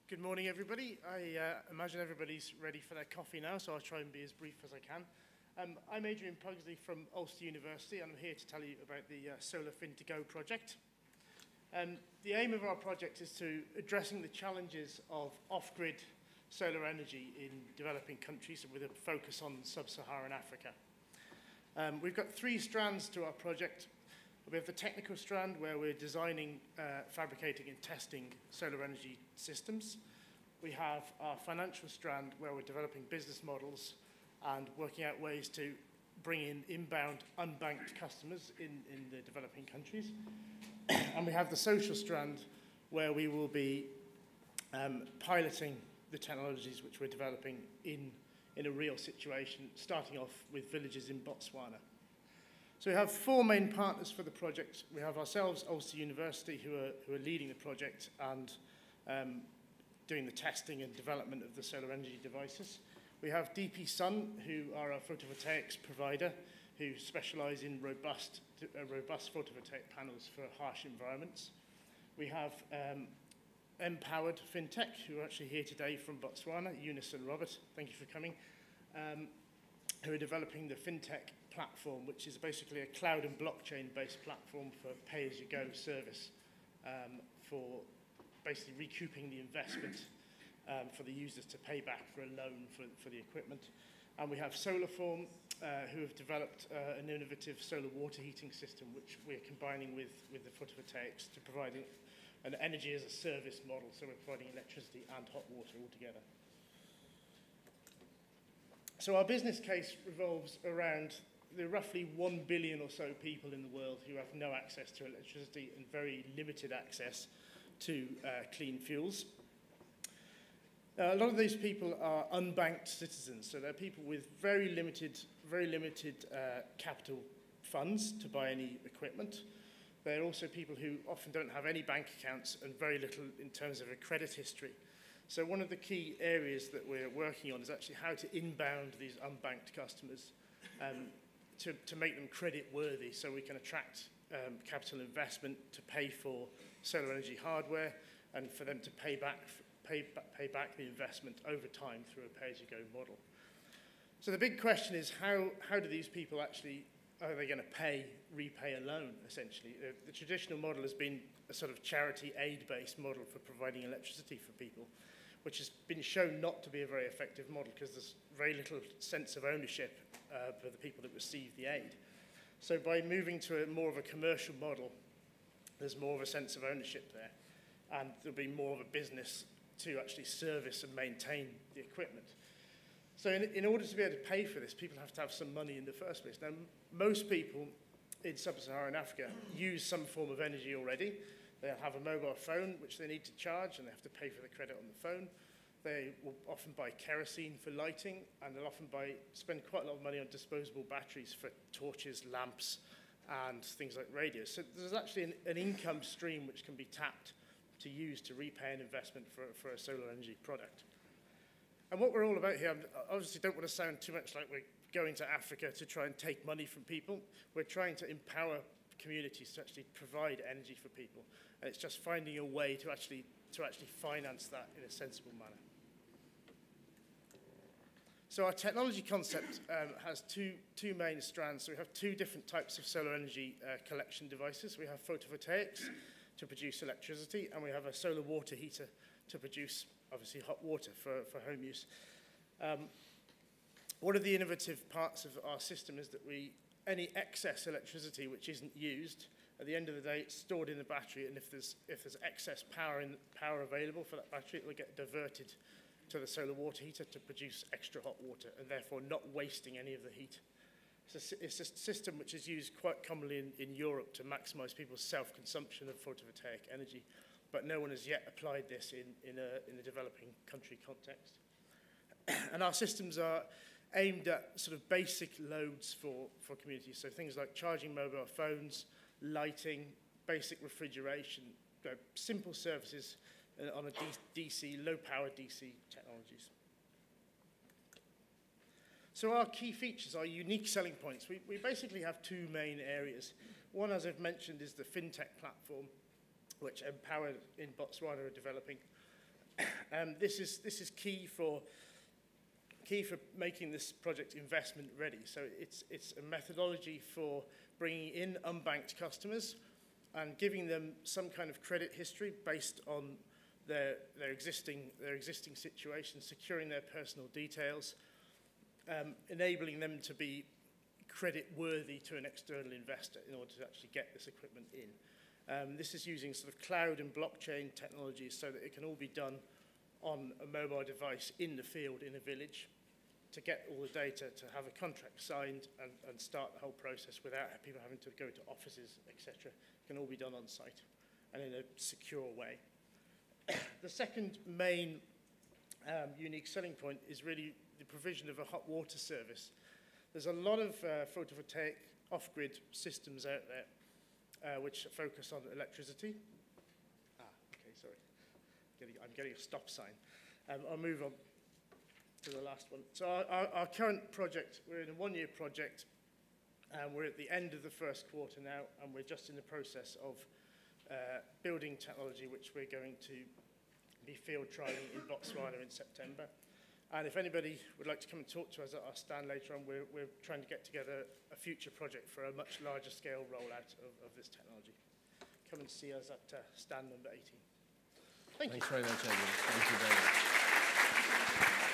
Good morning, everybody. I imagine everybody's ready for their coffee now, so I'll try and be as brief as I can. I'm Adrian Pugsley from Ulster University, and I'm here to tell you about the Solar Fin2Go project. The aim of our project is to addressing the challenges of off-grid solar energy in developing countries with a focus on sub-Saharan Africa. We've got three strands to our project. We have the technical strand where we're designing, fabricating and testing solar energy systems. We have our financial strand where we're developing business models and working out ways to bring in inbound, unbanked customers in the developing countries. And we have the social strand where we will be piloting the technologies which we're developing in a real situation, starting off with villages in Botswana. So we have four main partners for the project. We have ourselves, Ulster University, who are leading the project and doing the testing and development of the solar energy devices. We have DP Sun, who are our photovoltaics provider, who specialize in robust photovoltaic panels for harsh environments. We have Empowered FinTech, who are actually here today from Botswana, Eunice and Robert, thank you for coming, who are developing the FinTech platform, which is basically a cloud and blockchain-based platform for pay-as-you-go service for basically recouping the investment for the users to pay back for a loan for the equipment. And we have Solarform, who have developed an innovative solar water heating system, which we're combining with the photovoltaics to provide an energy-as-a-service model, so we're providing electricity and hot water all together. So our business case revolves around the roughly 1 billion or so people in the world who have no access to electricity and very limited access to clean fuels. A lot of these people are unbanked citizens, so they're people with very limited capital funds to buy any equipment. They're also people who often don't have any bank accounts and very little in terms of a credit history. So one of the key areas that we're working on is actually how to inbound these unbanked customers to make them credit worthy, so we can attract capital investment to pay for solar energy hardware and for them to pay back the investment over time through a pay-as-you-go model. So the big question is how do these people actually, are they going to repay a loan, essentially? The traditional model has been a sort of charity aid-based model for providing electricity for people, which has been shown not to be a very effective model because there's very little sense of ownership for the people that receive the aid. So by moving to more of a commercial model, there's more of a sense of ownership there, and there'll be more of a business to actually service and maintain the equipment. So in order to be able to pay for this, people have to have some money in the first place. Now, most people in sub-Saharan Africa use some form of energy already. They'll have a mobile phone, which they need to charge, and they have to pay for the credit on the phone. They will often buy kerosene for lighting, and they'll often spend quite a lot of money on disposable batteries for torches, lamps, and things like radios. So there's actually an income stream which can be tapped to use to repay an investment for a solar energy product. And what we're all about here, I obviously don't want to sound too much like we're going to Africa to try and take money from people. We're trying to empower communities to actually provide energy for people. And it's just finding a way to actually finance that in a sensible manner. So our technology concept has two main strands. So we have two different types of solar energy collection devices. We have photovoltaics to produce electricity, and we have a solar water heater to produce, obviously, hot water for home use. One of the innovative parts of our system is that any excess electricity which isn't used, at the end of the day, it's stored in the battery, and if there's excess power available for that battery, it will get diverted to the solar water heater to produce extra hot water, and therefore not wasting any of the heat. It's a system which is used quite commonly in Europe to maximize people's self-consumption of photovoltaic energy, but no one has yet applied this in a developing country context. And our systems are aimed at sort of basic loads for communities, so things like charging mobile phones, lighting, basic refrigeration, simple services on a DC, low-power DC technologies. So our key features, our unique selling points, we basically have two main areas. One, as I've mentioned, is the FinTech platform, which Empowered in Botswana are developing. This is key for making this project investment ready. So it's a methodology for bringing in unbanked customers and giving them some kind of credit history based on their existing situation, securing their personal details, enabling them to be credit worthy to an external investor in order to actually get this equipment in. This is using sort of cloud and blockchain technologies so that it can all be done on a mobile device in the field in a village to get all the data, to have a contract signed and start the whole process without people having to go to offices, etc. It can all be done on site and in a secure way. The second main unique selling point is really the provision of a hot water service. There's a lot of photovoltaic off-grid systems out there which focus on electricity. Okay, sorry. I'm getting a stop sign. I'll move on to the last one. So our current project, we're in a one-year project, and we're at the end of the first quarter now, and we're just in the process of building technology, which we're going to be field trialing in Botswana in September. And if anybody would like to come and talk to us at our stand later on, we're trying to get together a future project for a much larger scale rollout of this technology. Come and see us at stand number 18. Thanks very much, Adrian. Thank you very much.